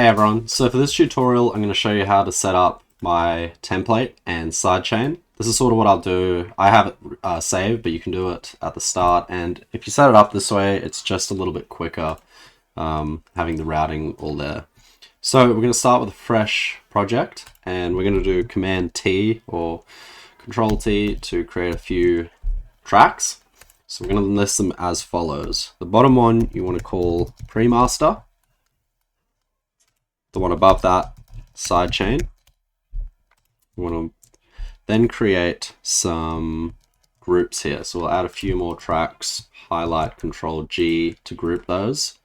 Hey everyone, so for this tutorial I'm going to show you how to set up my template and sidechain. This is sort of what I'll do. I have it saved, but you can do it at the start, and if you set it up this way it's just a little bit quicker having the routing all there. So we're going to start with a fresh project and we're going to do Command T or Control T to create a few tracks. So we're going to list them as follows. The bottom one you want to call pre-master. The one above that, sidechain. We want to then create some groups here. So we'll add a few more tracks, highlight Control G to group those.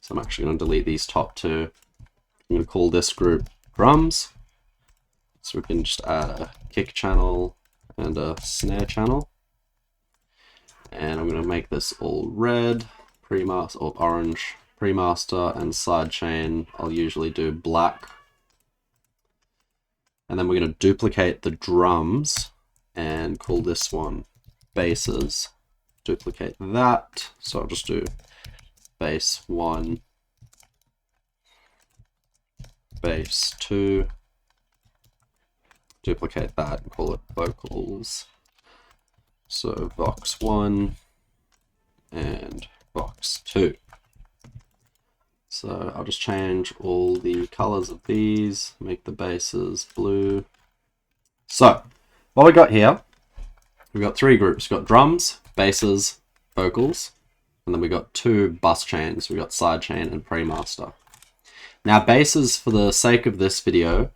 So I'm actually going to delete these top two. I'm going to call this group drums. So we can just add a kick channel and a snare channel. And I'm going to make this all red, pre-master, or orange. Pre-master and sidechain, I'll usually do black. And then we're going to duplicate the drums and call this one basses. Duplicate that, so I'll just do bass 1, bass 2. Duplicate that and call it vocals. So box 1 and box 2. So I'll just change all the colors of these, make the bases blue. So what we got here, we've got three groups. We've got drums, basses, vocals, and then we got two bus chains. We've got sidechain and pre-master. Now basses, for the sake of this video,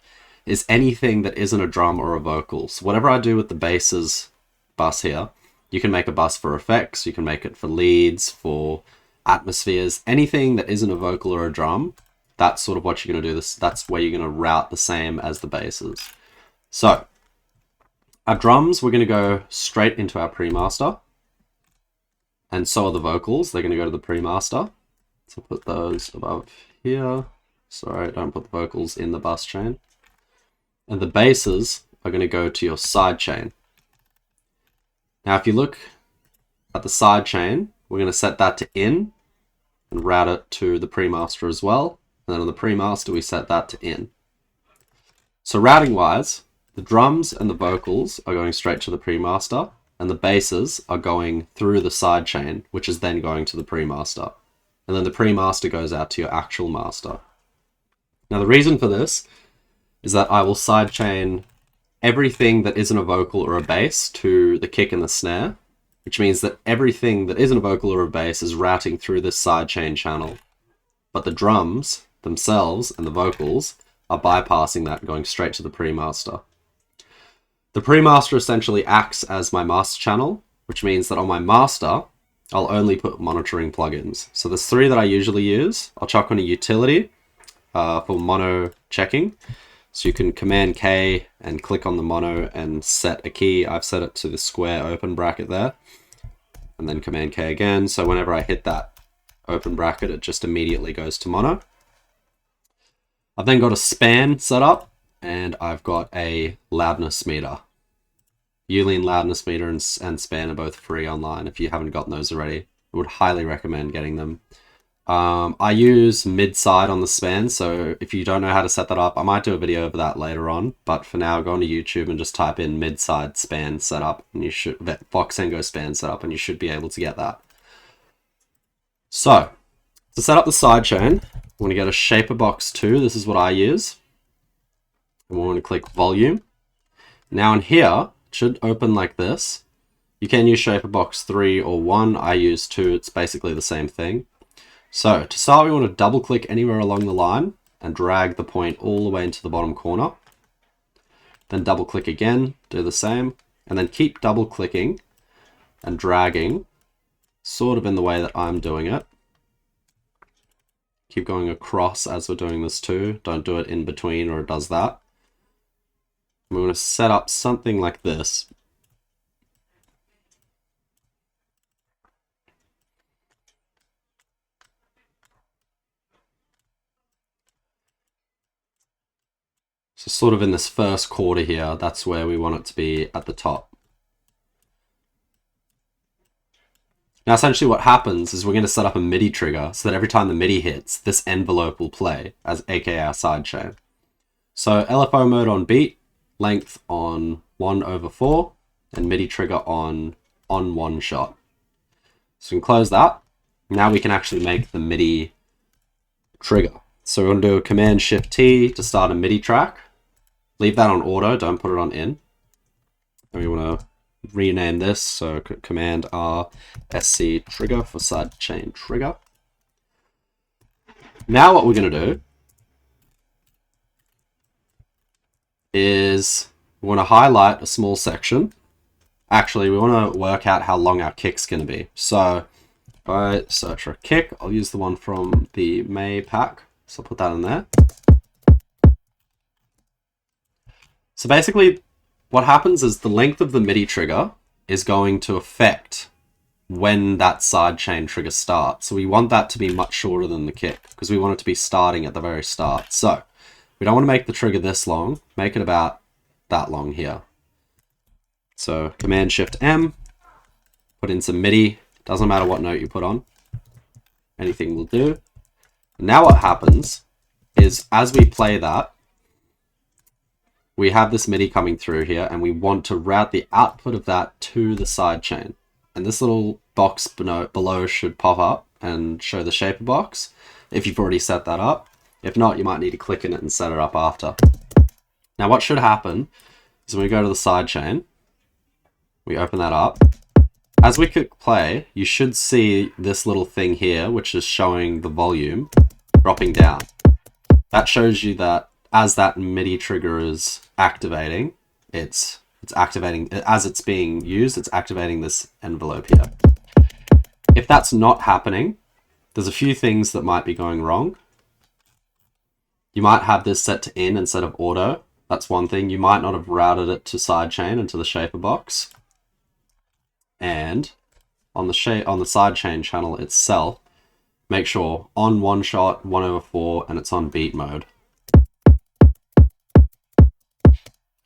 is anything that isn't a drum or a vocal. So whatever I do with the basses bus here, you can make a bus for effects, you can make it for leads, for atmospheres, anything that isn't a vocal or a drum. That's sort of what you're going to do. That's where you're going to route the same as the basses. So our drums, we're going to go straight into our pre-master, and so are the vocals. They're going to go to the pre-master. So put those above here. Sorry, don't put the vocals in the bus chain. And the basses are going to go to your side chain. Now if you look at the side chain, we're going to set that to in and route it to the pre-master as well. And then on the pre-master, we set that to in. So routing wise, the drums and the vocals are going straight to the pre-master, and the basses are going through the side chain, which is then going to the pre-master. And then the pre-master goes out to your actual master. Now the reason for this is that I will sidechain everything that isn't a vocal or a bass to the kick and the snare, which means that everything that isn't a vocal or a bass is routing through this sidechain channel. But the drums themselves and the vocals are bypassing that and going straight to the pre-master. The pre-master essentially acts as my master channel, which means that on my master, I'll only put monitoring plugins. So there's three that I usually use. I'll chuck on a utility for mono checking. So you can Command K and click on the mono and set a key. I've set it to the square open bracket there. And then Command K again. So whenever I hit that open bracket, it just immediately goes to mono. I've then got a span set up, and I've got a loudness meter. Boolean loudness meter and span are both free online. If you haven't gotten those already, I would highly recommend getting them. I use mid-side on the span, so if you don't know how to set that up, I might do a video of that later on, but for now go onto YouTube and just type in mid-side span setup, and you should, Voxengo span setup, and you should be able to get that. So to set up the sidechain, we want to go to Shaper Box 2, this is what I use, and we want to click volume. Now in here, it should open like this. You can use Shaper Box 3 or 1, I use 2, it's basically the same thing. So to start, we want to double click anywhere along the line and drag the point all the way into the bottom corner. Then double click again, do the same, and then keep double clicking and dragging sort of in the way that I'm doing it. Keep going across as we're doing this too. Don't do it in between or it does that. We're going to set up something like this. So sort of in this first quarter here, that's where we want it to be at the top. Now essentially what happens is we're going to set up a MIDI trigger so that every time the MIDI hits, this envelope will play, as aka our sidechain. So LFO mode on beat, length on 1/4, and MIDI trigger on one shot. So we can close that. Now we can actually make the MIDI trigger. So we're going to do a Command-Shift-T to start a MIDI track. Leave that on auto, don't put it on in. And we want to rename this, so Command-R SC trigger for sidechain trigger. Now what we're going to do is we want to highlight a small section. Actually, we want to work out how long our kick's going to be. So if I search for a kick, I'll use the one from the May pack. So I'll put that in there. So basically, what happens is the length of the MIDI trigger is going to affect when that sidechain trigger starts. So we want that to be much shorter than the kick because we want it to be starting at the very start. So we don't want to make the trigger this long, make it about that long here. So Command-Shift-M, put in some MIDI, doesn't matter what note you put on, anything will do. Now what happens is as we play that, we have this MIDI coming through here and we want to route the output of that to the sidechain. And this little box below should pop up and show the shaper box if you've already set that up. If not, you might need to click in it and set it up after. Now what should happen is when we go to the sidechain, we open that up. As we click play, you should see this little thing here, which is showing the volume dropping down. That shows you that as that MIDI trigger is activating, it's activating, as it's being used, it's activating this envelope here. If that's not happening, there's a few things that might be going wrong. You might have this set to in instead of auto. That's one thing. You might not have routed it to sidechain and to the shaper box. And on the sidechain channel itself, make sure on one shot, 1/4, and it's on beat mode.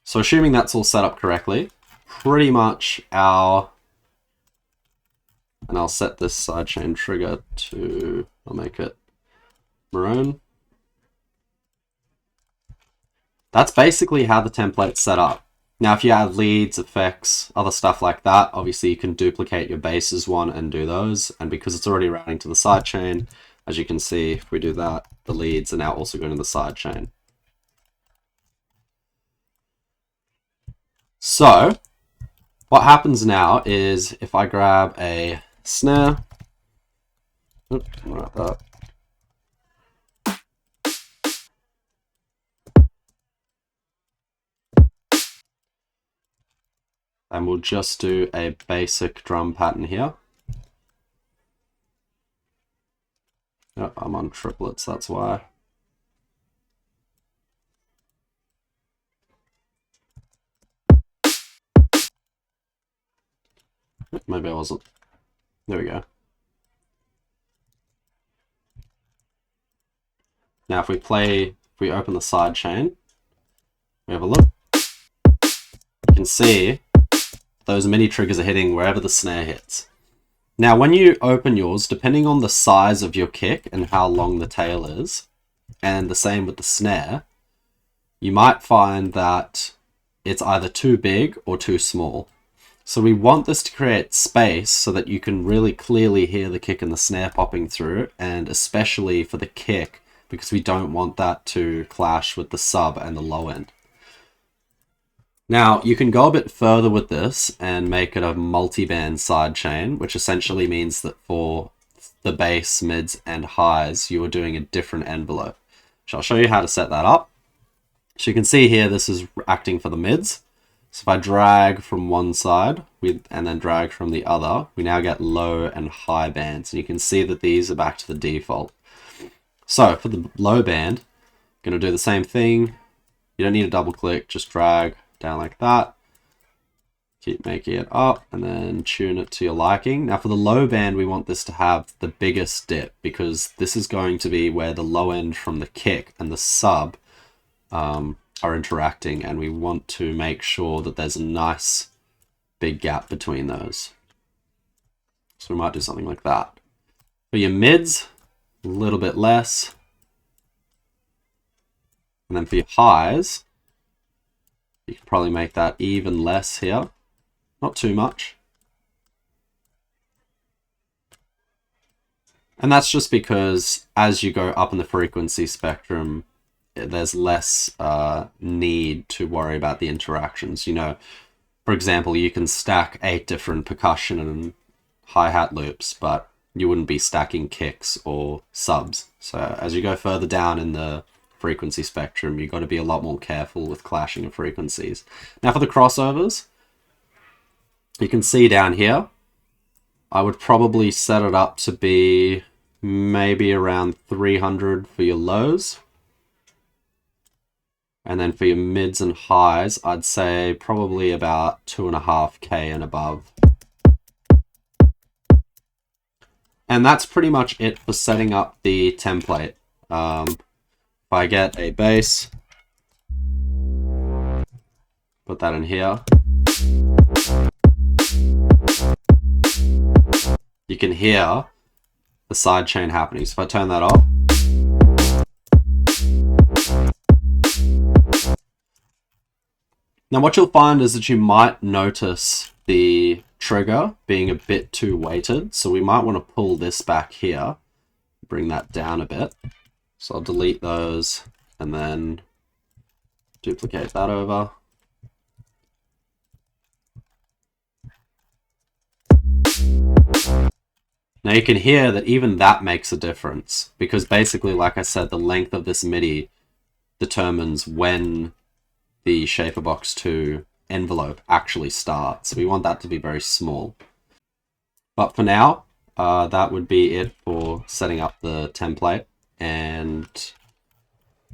So assuming that's all set up correctly, pretty much and I'll set this sidechain trigger to, I'll make it maroon. That's basically how the template's set up. Now, if you add leads, effects, other stuff like that, obviously you can duplicate your bases one and do those. And because it's already routing to the sidechain, as you can see, if we do that, the leads are now also going to the sidechain. So what happens now is if I grab a snare, like that. And we'll just do a basic drum pattern here. Yep, I'm on triplets, that's why. Maybe I wasn't. There we go. Now if we open the sidechain, we have a look. You can see those MIDI triggers are hitting wherever the snare hits. Now when you open yours, depending on the size of your kick and how long the tail is, and the same with the snare, you might find that it's either too big or too small. So we want this to create space so that you can really clearly hear the kick and the snare popping through, and especially for the kick, because we don't want that to clash with the sub and the low end. Now, you can go a bit further with this and make it a multi-band sidechain, which essentially means that for the bass, mids, and highs, you are doing a different envelope. So I'll show you how to set that up. So you can see here, this is acting for the mids. So if I drag from one side and then drag from the other, we now get low and high bands. And you can see that these are back to the default. So for the low band, I'm going to do the same thing. You don't need to double click, just drag down like that. Keep making it up and then tune it to your liking. Now for the low band, we want this to have the biggest dip because this is going to be where the low end from the kick and the sub are interacting, and we want to make sure that there's a nice big gap between those. So we might do something like that. For your mids, a little bit less. And then for your highs, you can probably make that even less here. Not too much. And that's just because as you go up in the frequency spectrum, there's less need to worry about the interactions. You know, for example, you can stack 8 different percussion and hi-hat loops, but you wouldn't be stacking kicks or subs. So as you go further down in the frequency spectrum, you've got to be a lot more careful with clashing of frequencies. Now for the crossovers, you can see down here, I would probably set it up to be maybe around 300 for your lows. And then for your mids and highs, I'd say probably about 2.5K and above. And that's pretty much it for setting up the template. If I get a bass, put that in here. You can hear the sidechain happening. So if I turn that off, now what you'll find is that you might notice the trigger being a bit too weighted. So we might want to pull this back here, bring that down a bit. So I'll delete those and then duplicate that over. Now you can hear that even that makes a difference because basically, like I said, the length of this MIDI determines when the Shaperbox 2 envelope actually starts. We want that to be very small. But for now, that would be it for setting up the template. And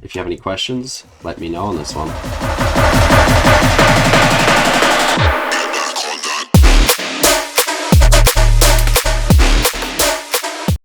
if you have any questions, let me know on this one.